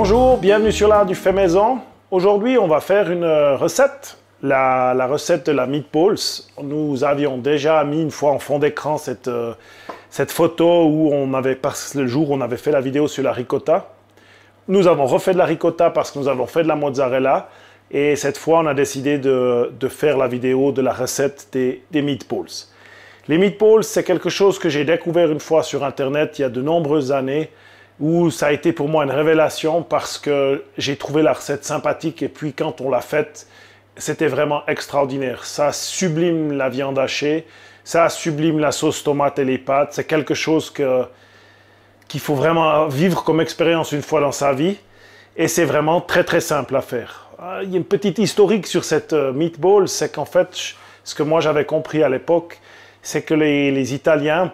Bonjour, bienvenue sur l'art du fait maison. Aujourd'hui, on va faire une recette, la recette de la meatballs. Nous avions déjà mis une fois en fond d'écran cette photo où on avait, le jour où on avait fait la vidéo sur la ricotta. Nous avons refait de la ricotta parce que nous avons fait de la mozzarella. Et cette fois, on a décidé de faire la vidéo de la recette des meatballs. Les meatballs, c'est quelque chose que j'ai découvert une fois sur Internet il y a de nombreuses années, où ça a été pour moi une révélation parce que j'ai trouvé la recette sympathique et puis quand on l'a faite, c'était vraiment extraordinaire. Ça sublime la viande hachée, ça sublime la sauce tomate et les pâtes. C'est quelque chose qu'il faut vraiment vivre comme expérience une fois dans sa vie et c'est vraiment très très simple à faire. Il y a une petite historique sur cette meatball, c'est qu'en fait, ce que moi j'avais compris à l'époque, c'est que les Italiens,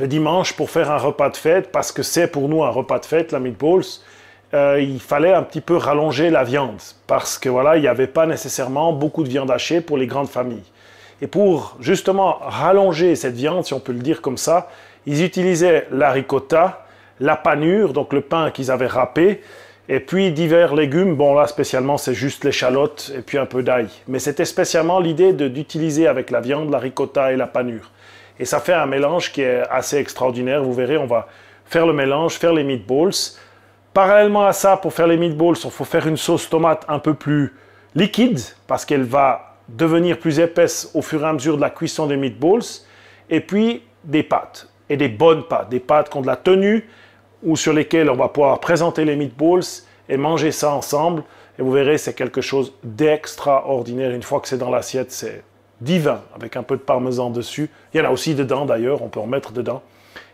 le dimanche, pour faire un repas de fête, parce que c'est pour nous un repas de fête, la meatballs, il fallait un petit peu rallonger la viande, parce que voilà, il n'y avait pas nécessairement beaucoup de viande hachée pour les grandes familles. Et pour justement rallonger cette viande, si on peut le dire comme ça, ils utilisaient la ricotta, la panure, donc le pain qu'ils avaient râpé, et puis divers légumes. Bon là spécialement c'est juste l'échalote et puis un peu d'ail. Mais c'était spécialement l'idée d'utiliser avec la viande, la ricotta et la panure. Et ça fait un mélange qui est assez extraordinaire. Vous verrez, on va faire le mélange, faire les meatballs. Parallèlement à ça, pour faire les meatballs, il faut faire une sauce tomate un peu plus liquide parce qu'elle va devenir plus épaisse au fur et à mesure de la cuisson des meatballs. Et puis des pâtes, et des bonnes pâtes, des pâtes qui ont de la tenue ou sur lesquelles on va pouvoir présenter les meatballs et manger ça ensemble. Et vous verrez, c'est quelque chose d'extraordinaire. Une fois que c'est dans l'assiette, c'est divin, avec un peu de parmesan dessus. Il y en a aussi dedans d'ailleurs, on peut en mettre dedans.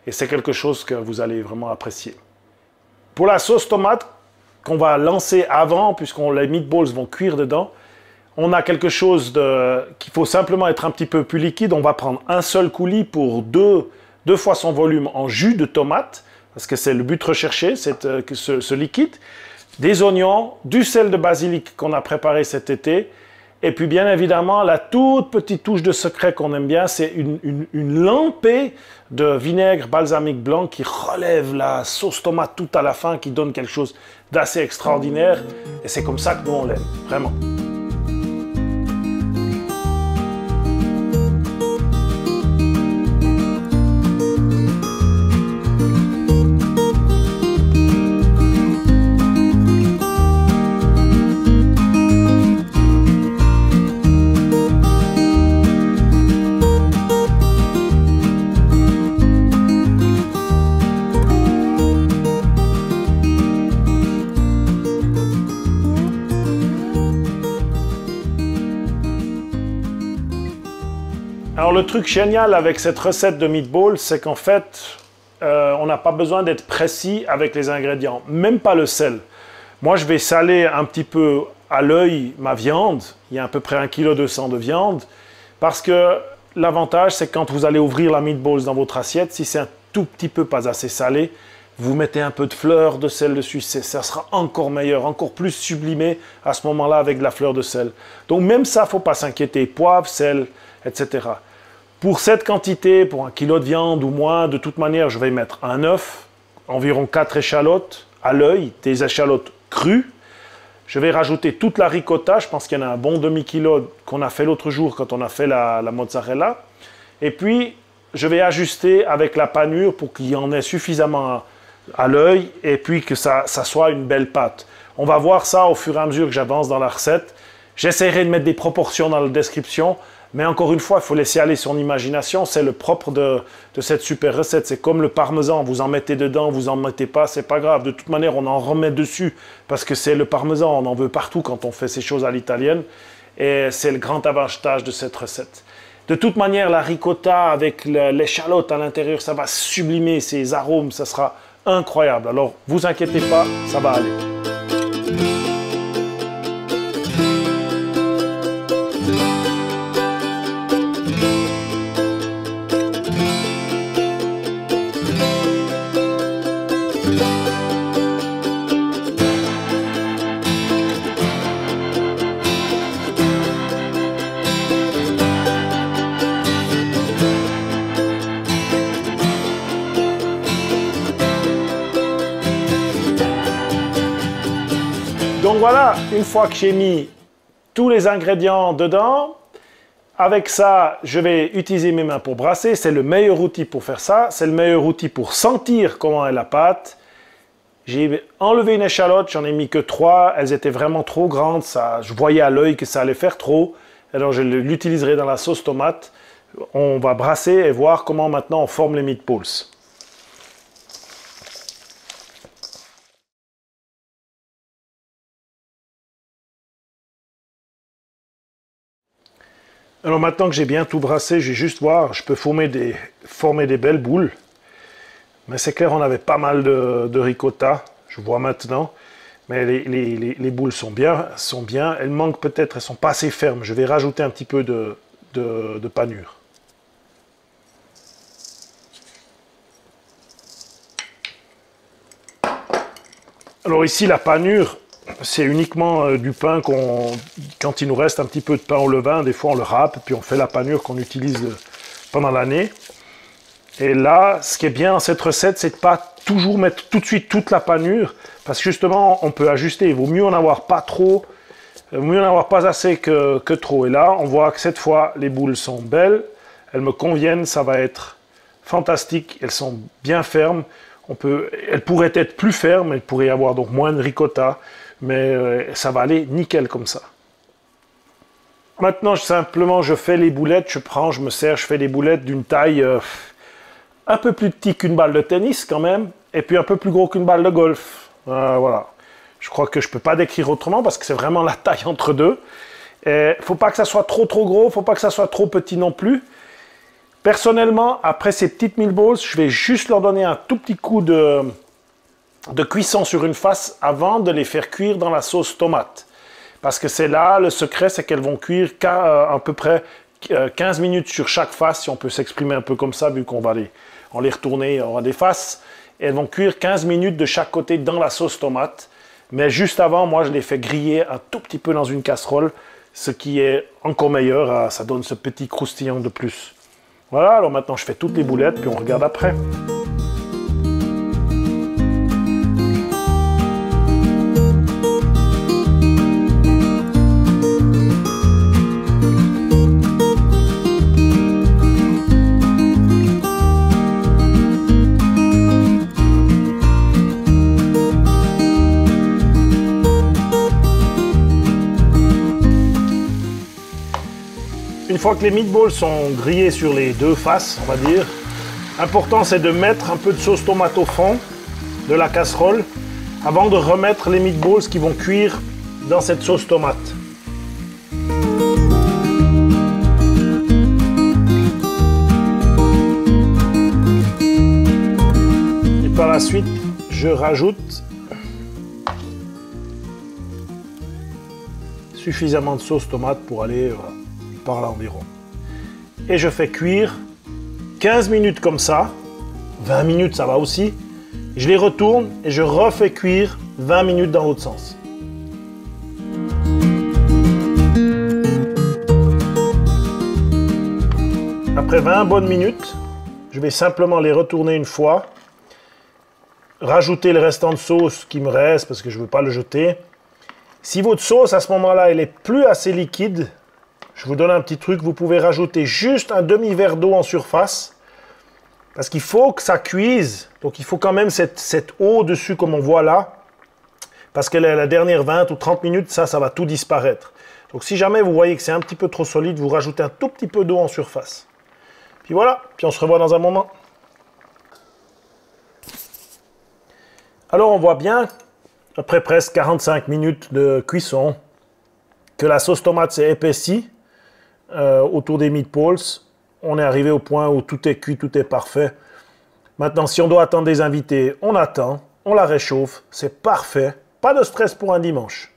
Et c'est quelque chose que vous allez vraiment apprécier. Pour la sauce tomate, qu'on va lancer avant, les meatballs vont cuire dedans, on a quelque chose qu'il faut simplement être un petit peu plus liquide. On va prendre un seul coulis pour deux fois son volume en jus de tomate, parce que c'est le but recherché, ce liquide, des oignons, du sel de basilic qu'on a préparé cet été, et puis bien évidemment, la toute petite touche de secret qu'on aime bien, c'est une lampée de vinaigre balsamique blanc qui relève la sauce tomate tout à la fin, qui donne quelque chose d'assez extraordinaire, et c'est comme ça que nous on l'aime, vraiment. Alors le truc génial avec cette recette de meatballs, c'est qu'en fait, on n'a pas besoin d'être précis avec les ingrédients, même pas le sel. Moi, je vais saler un petit peu à l'œil ma viande, il y a à peu près 1,2 kg de viande, parce que l'avantage, c'est que quand vous allez ouvrir la meatballs dans votre assiette, si c'est un tout petit peu pas assez salé, vous mettez un peu de fleur de sel dessus, ça sera encore meilleur, encore plus sublimé à ce moment-là avec de la fleur de sel. Donc même ça, il ne faut pas s'inquiéter, poivre, sel, etc. Pour cette quantité, pour 1 kg de viande ou moins, de toute manière, je vais mettre un œuf, environ 4 échalotes à l'œil, des échalotes crues. Je vais rajouter toute la ricotta, je pense qu'il y en a un bon demi-kilo qu'on a fait l'autre jour quand on a fait la mozzarella. Et puis, je vais ajuster avec la panure pour qu'il y en ait suffisamment à l'œil et puis que ça soit une belle pâte. On va voir ça au fur et à mesure que j'avance dans la recette. J'essaierai de mettre des proportions dans la description. Mais encore une fois, il faut laisser aller son imagination. C'est le propre de cette super recette. C'est comme le parmesan. Vous en mettez dedans, vous en mettez pas, c'est pas grave. De toute manière, on en remet dessus parce que c'est le parmesan. On en veut partout quand on fait ces choses à l'italienne. Et c'est le grand avantage de cette recette. De toute manière, la ricotta avec l'échalote à l'intérieur, ça va sublimer ces arômes. Ça sera incroyable. Alors, vous inquiétez pas, ça va aller. voilà, une fois que j'ai mis tous les ingrédients dedans, avec ça, je vais utiliser mes mains pour brasser. C'est le meilleur outil pour faire ça. C'est le meilleur outil pour sentir comment est la pâte. J'ai enlevé une échalote, j'en ai mis que 3. Elles étaient vraiment trop grandes. Ça, je voyais à l'œil que ça allait faire trop. Alors je l'utiliserai dans la sauce tomate. On va brasser et voir comment maintenant on forme les meatballs. Alors maintenant que j'ai bien tout brassé, je vais juste voir, je peux former des belles boules. Mais c'est clair, on avait pas mal de ricotta, je vois maintenant. Mais les boules sont bien. Elles manquent peut-être, elles sont pas assez fermes. Je vais rajouter un petit peu de panure. Alors ici, la panure, c'est uniquement du pain quand il nous reste un petit peu de pain au levain, des fois on le râpe, puis on fait la panure qu'on utilise pendant l'année. Et là, ce qui est bien dans cette recette, c'est de ne pas toujours mettre tout de suite toute la panure, parce que justement, on peut ajuster. Il vaut mieux en avoir pas trop, il vaut mieux en avoir pas assez que trop. Et là, on voit que cette fois, les boules sont belles, elles me conviennent, ça va être fantastique, elles sont bien fermes. Elles pourraient être plus fermes, il pourrait y avoir donc moins de ricotta, mais ça va aller nickel comme ça. Maintenant, simplement, je fais les boulettes, je me sers, je fais des boulettes d'une taille un peu plus petite qu'une balle de tennis quand même, et puis un peu plus gros qu'une balle de golf. Voilà. Je crois que je ne peux pas décrire autrement parce que c'est vraiment la taille entre deux. Il ne faut pas que ça soit trop gros, il ne faut pas que ça soit trop petit non plus. Personnellement, après ces petites meatballs, je vais juste leur donner un tout petit coup de cuisson sur une face avant de les faire cuire dans la sauce tomate. Parce que c'est là, le secret, c'est qu'elles vont cuire à peu près 15 minutes sur chaque face, si on peut s'exprimer un peu comme ça, vu qu'on va les retourner, on aura des faces. Et elles vont cuire 15 minutes de chaque côté dans la sauce tomate. Mais juste avant, moi, je les fais griller un tout petit peu dans une casserole, ce qui est encore meilleur, ça donne ce petit croustillant de plus. Voilà, alors maintenant je fais toutes les boulettes, puis on regarde après. Une fois que les meatballs sont grillés sur les deux faces, on va dire, l'important c'est de mettre un peu de sauce tomate au fond de la casserole avant de remettre les meatballs qui vont cuire dans cette sauce tomate. Et par la suite, je rajoute suffisamment de sauce tomate pour aller par là environ. Et je fais cuire 15 minutes comme ça, 20 minutes ça va aussi. Je les retourne et je refais cuire 20 minutes dans l'autre sens. Après 20 bonnes minutes, je vais simplement les retourner une fois, rajouter le restant de sauce qui me reste parce que je ne veux pas le jeter. Si votre sauce à ce moment-là elle est plus assez liquide, je vous donne un petit truc, vous pouvez rajouter juste un demi-verre d'eau en surface parce qu'il faut que ça cuise, donc il faut quand même cette eau dessus comme on voit là parce que la dernière 20 ou 30 minutes, ça va tout disparaître. Donc si jamais vous voyez que c'est un petit peu trop solide, vous rajoutez un tout petit peu d'eau en surface. Puis voilà, puis on se revoit dans un moment. Alors on voit bien, après presque 45 minutes de cuisson, que la sauce tomate s'est épaissie autour des meatballs. On est arrivé au point où tout est cuit, tout est parfait. Maintenant, si on doit attendre des invités, on attend, on la réchauffe, c'est parfait. Pas de stress pour un dimanche.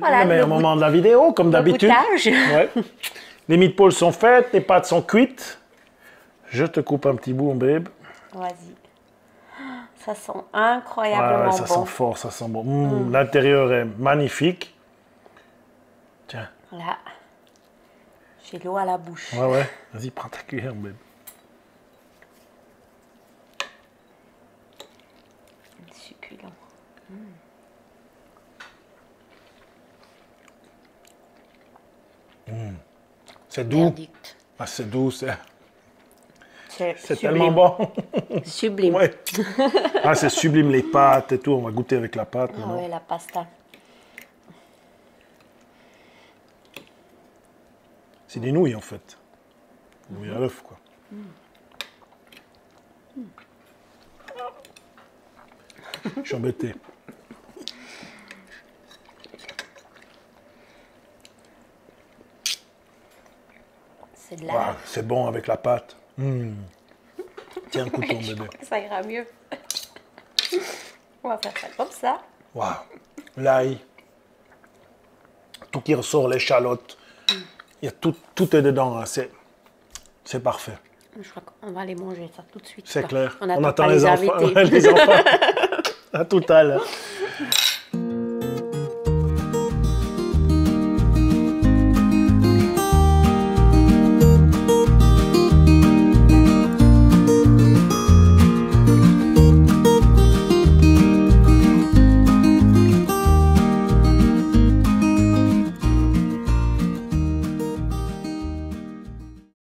Voilà, le meilleur le moment de la vidéo, comme d'habitude. goûtage. Ouais. Les meatballs sont faites, les pâtes sont cuites. Je te coupe un petit bout, babe. Vas-y. Ça sent Ah, incroyablement ça bon. sent fort, ça sent bon. L'intérieur est magnifique. Tiens. Voilà. J'ai l'eau à la bouche. Ouais. Vas-y, prends ta cuillère, babe. Succulent. C'est doux. Verdict. Ah, c'est doux, c'est C'est tellement bon. Sublime. Ouais. Ah, c'est sublime, les pâtes et tout. On va goûter avec la pâte Ah maintenant. ouais, la pasta. C'est des nouilles, en fait. Nouilles à l'œuf, quoi. Je suis embêté. C'est de la... Ah, c'est bon avec la pâte. Tiens un couteau, Je bébé. crois que ça ira mieux. On va faire ça comme ça. Waouh. L'ail. Tout qui ressort, l'échalote. Il y a tout est dedans. Hein. C'est parfait. Je crois qu'on va aller manger ça tout de suite. C'est clair. On On attend attend pas les les enfants. invités. Les enfants. À tout à l'heure.